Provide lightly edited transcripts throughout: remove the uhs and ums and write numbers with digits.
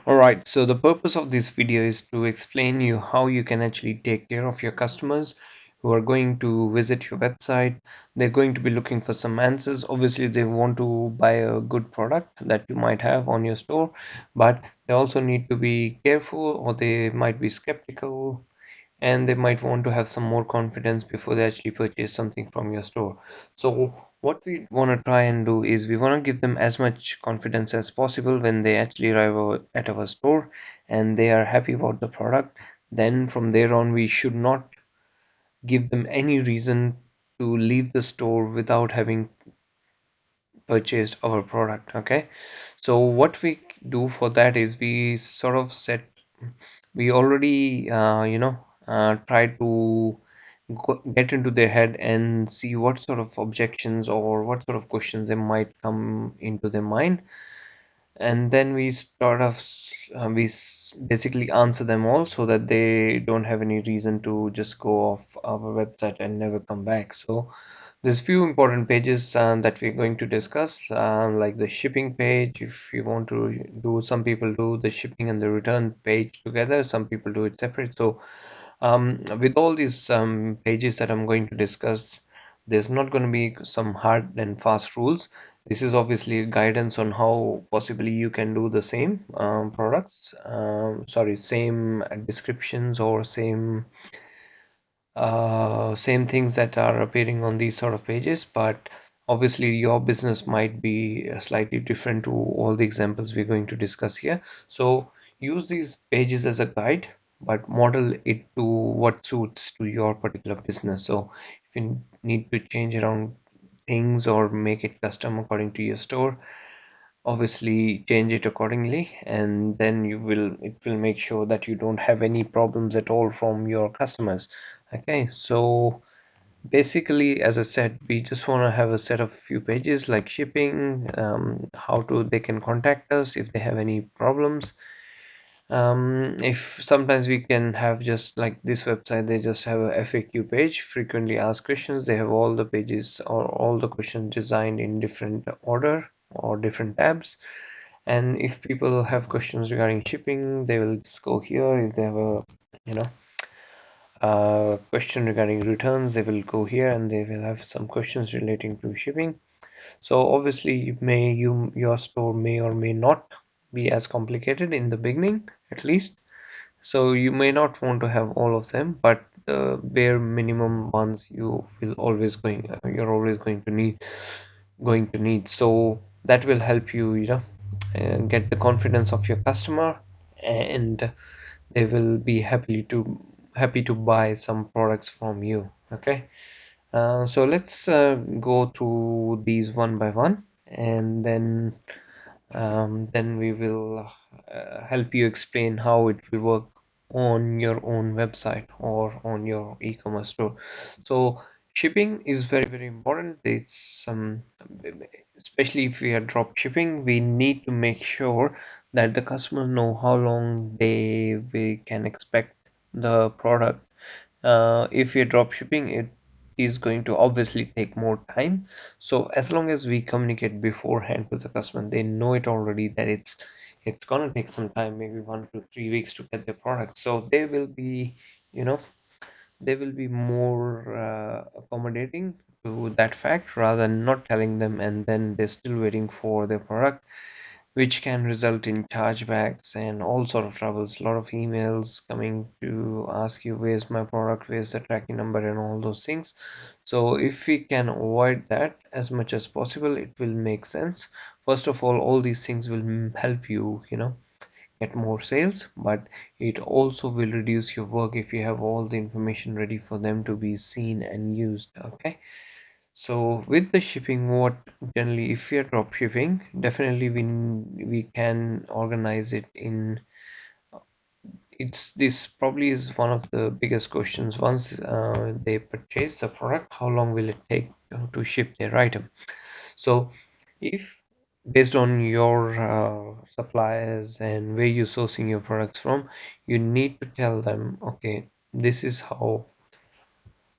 Alright, so the purpose of this video is to explain you how you can actually take care of your customers who are going to visit your website. They're going to be looking for some answers. Obviously, they want to buy a good product that you might have on your store, but they also need to be careful or they might be skeptical and they might want to have some more confidence before they actually purchase something from your store. So what we want to try and do is we want to give them as much confidence as possible when they actually arrive at our store and they are happy about the product. Then from there on, we should not give them any reason to leave the store without having purchased our product. Okay, so what we do for that is we sort of set, we already try to get into their head and see what sort of objections or what sort of questions they might come into their mind, and then we start off basically answer them all so that they don't have any reason to just go off our website and never come back. So there's few important pages that we're going to discuss, like the shipping page. If you want to do, some people do the shipping and the return page together, some people do it separate. So with all these pages that I'm going to discuss, there's not going to be some hard and fast rules. This is obviously guidance on how possibly you can do the same products, sorry, same descriptions or same things that are appearing on these sort of pages, but obviously your business might be slightly different to all the examples we're going to discuss here. So use these pages as a guide, but model it to what suits to your particular business. So if you need to change around things or make it custom according to your store, obviously change it accordingly, and then it will make sure that you don't have any problems at all from your customers. Okay, so basically, as I said, we just want to have a set of few pages like shipping, how to they can contact us if they have any problems. If sometimes we can have just like this website, they just have a FAQ page, frequently asked questions. They have all the pages or all the questions designed in different order or different tabs. And if people have questions regarding shipping, they will just go here. If they have a, you know, question regarding returns, they will go here and they will have some questions relating to shipping. So obviously your store may or may not be as complicated in the beginning, at least. So you may not want to have all of them, but the bare minimum ones you're always going to need. So that will help you, get the confidence of your customer, and they will be happy to buy some products from you. Okay, so let's go through these one by one, and then we will help you explain how it will work on your own website or on your e-commerce store. So shipping is very, very important. It's especially if we are drop shipping, we need to make sure that the customer know how long we can expect the product. If you're drop shipping, it is going to obviously take more time. So as long as we communicate beforehand to the customer, they know it already that it's gonna take some time, maybe 1 to 3 weeks to get the product. So you know, they will be more accommodating to that fact rather than not telling them and then they're still waiting for their product, which can result in chargebacks and all sort of troubles. A lot of emails coming to ask you where's my product, where's the tracking number, and all those things. So if we can avoid that as much as possible, it will make sense. First of all these things will help you, get more sales, but it also will reduce your work if you have all the information ready for them to be seen and used. Okay, so with the shipping, what generally, if we are drop shipping, definitely we can organize it in. It's this probably is one of the biggest questions. Once they purchase the product, how long will it take to ship their item? So, if based on your suppliers and where you're sourcing your products from, you need to tell them, okay, this is how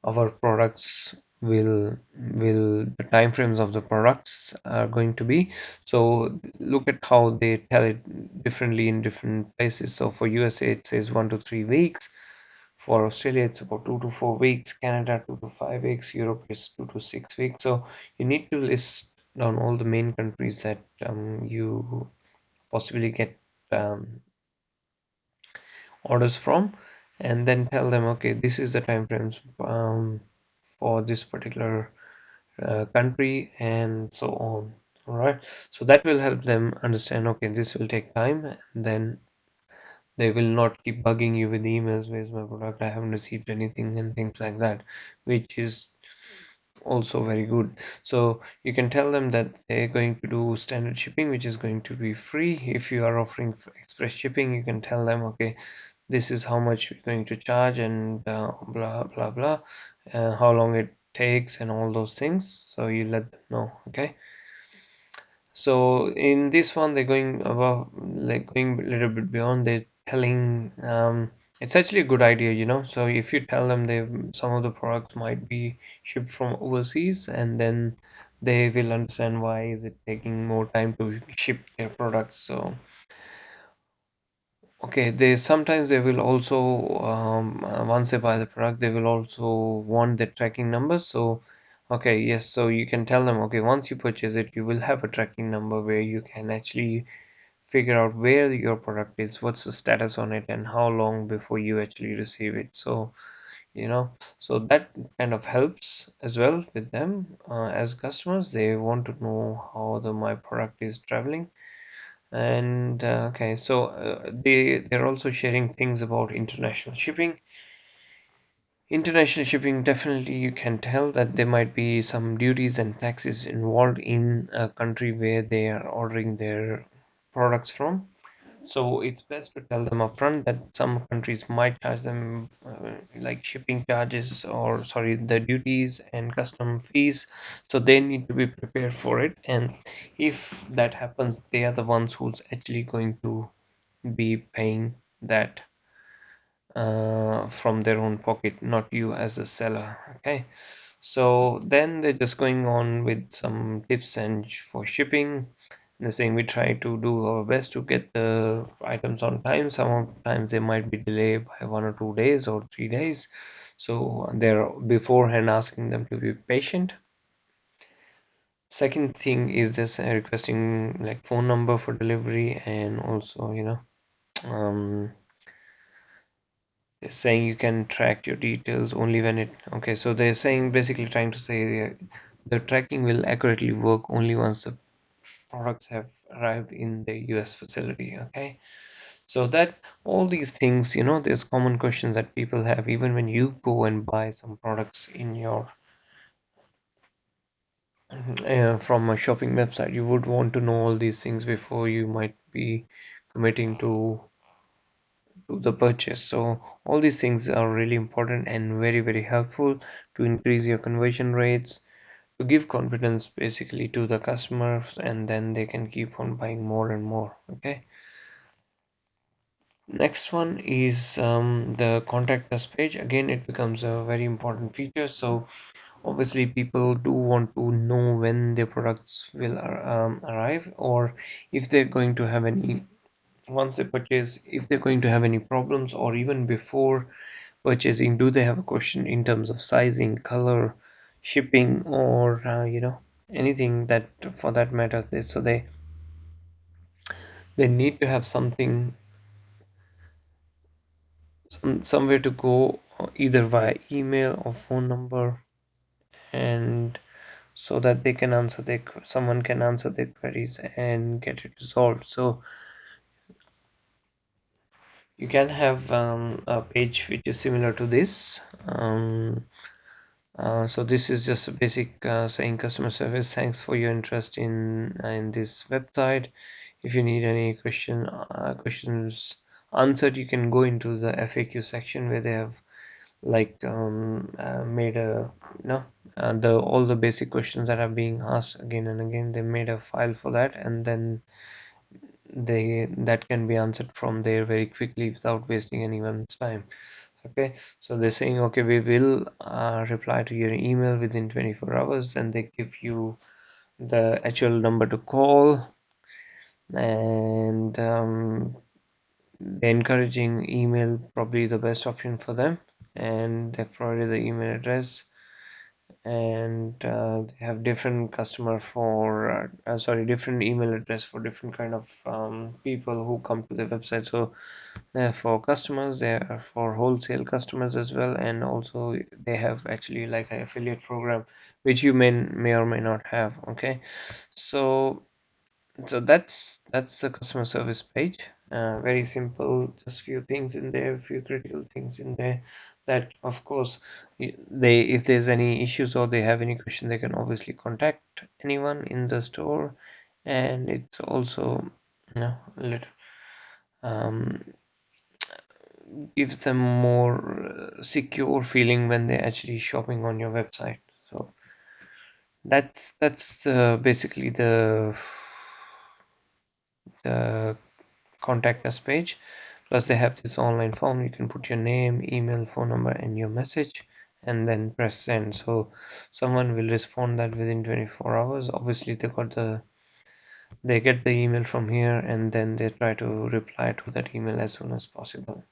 our products will the time frames of the products are going to be. So look at how they tell it. differently in different places. So for USA it says 1 to 3 weeks, for Australia it's about 2 to 4 weeks, Canada 2 to 5 weeks, Europe is 2 to 6 weeks. So you need to list down all the main countries that you possibly get um, orders from, and then tell them, okay, this is the time frames for this particular country, and so on. All right, so that will help them understand, okay, this will take time, and then they will not keep bugging you with emails, where's my product, I haven't received anything, and things like that, which is also very good. So you can tell them that they're going to do standard shipping, which is going to be free. If you are offering express shipping, you can tell them, okay, this is how much we're going to charge, and blah blah blah, how long it takes and all those things, so you let them know. Okay, so in this one they're going above, like going a little bit beyond. They're telling it's actually a good idea, so if you tell them they some of the products might be shipped from overseas, and then they will understand why is it taking more time to ship their products. So okay, they sometimes they will also once they buy the product, they will also want the tracking numbers. So, okay, yes, so you can tell them, okay, once you purchase it, you will have a tracking number where you can actually figure out where your product is, what's the status on it, and how long before you actually receive it. So, so that kind of helps as well with them as customers. They want to know how the my product is traveling. And okay, so they're also sharing things about international shipping. International shipping, definitely you can tell that there might be some duties and taxes involved in a country where they are ordering their products from. So it's best to tell them upfront that some countries might charge them like shipping charges, or sorry, the duties and custom fees. So they need to be prepared for it. And if that happens, they are the ones who's actually going to be paying that from their own pocket, not you as a seller. Okay. So then they're just going on with some tips and for shipping. They're saying we try to do our best to get the items on time. Sometimes they might be delayed by 1 or 2 days or 3 days. So they're beforehand asking them to be patient. Second thing is this requesting like phone number for delivery, and also, um, saying you can track your details only when it, okay, so they're saying, basically trying to say the tracking will accurately work only once the products have arrived in the US facility. Okay, so that all these things, there's common questions that people have even when you go and buy some products in your from a shopping website. You would want to know all these things before you might be committing to the purchase. So all these things are really important and very, very helpful to increase your conversion rates, to give confidence basically to the customers, and then they can keep on buying more and more. Okay, next one is the contact us page. Again, it becomes a very important feature. So obviously people do want to know when their products will arrive, or if they're going to have any, once they purchase, if they're going to have any problems, or even before purchasing, do they have a question in terms of sizing, color, shipping, or anything that for that matter. So they need to have something, somewhere to go, either via email or phone number, and so that they can answer their someone can answer their queries and get it resolved. So you can have a page which is similar to this. So this is just a basic saying customer service. Thanks for your interest in this website. If you need any questions answered, you can go into the FAQ section where they have like made a the all the basic questions that are being asked again and again. They made a file for that, and then they that can be answered from there very quickly without wasting anyone's time. Okay, so they're saying, okay, we will reply to your email within 24 hours, and they give you the actual number to call, and they're encouraging email probably the best option for them, and they've provided the email address, and they have different customer for sorry, different email address for different kind of people who come to the website. So they're for customers, they are for wholesale customers as well, and also they have actually like an affiliate program which you may or may not have. Okay, so that's the customer service page. Very simple, just few things in there, few critical things in there, that of course they, if there's any issues or they have any question, they can obviously contact anyone in the store. And it's also, you know, um, gives them more secure feeling when they're actually shopping on your website. So that's basically the contact us page. Plus they have this online form, you can put your name, email, phone number and your message, and then press send. So someone will respond that within 24 hours. Obviously they get the email from here, and then they try to reply to that email as soon as possible.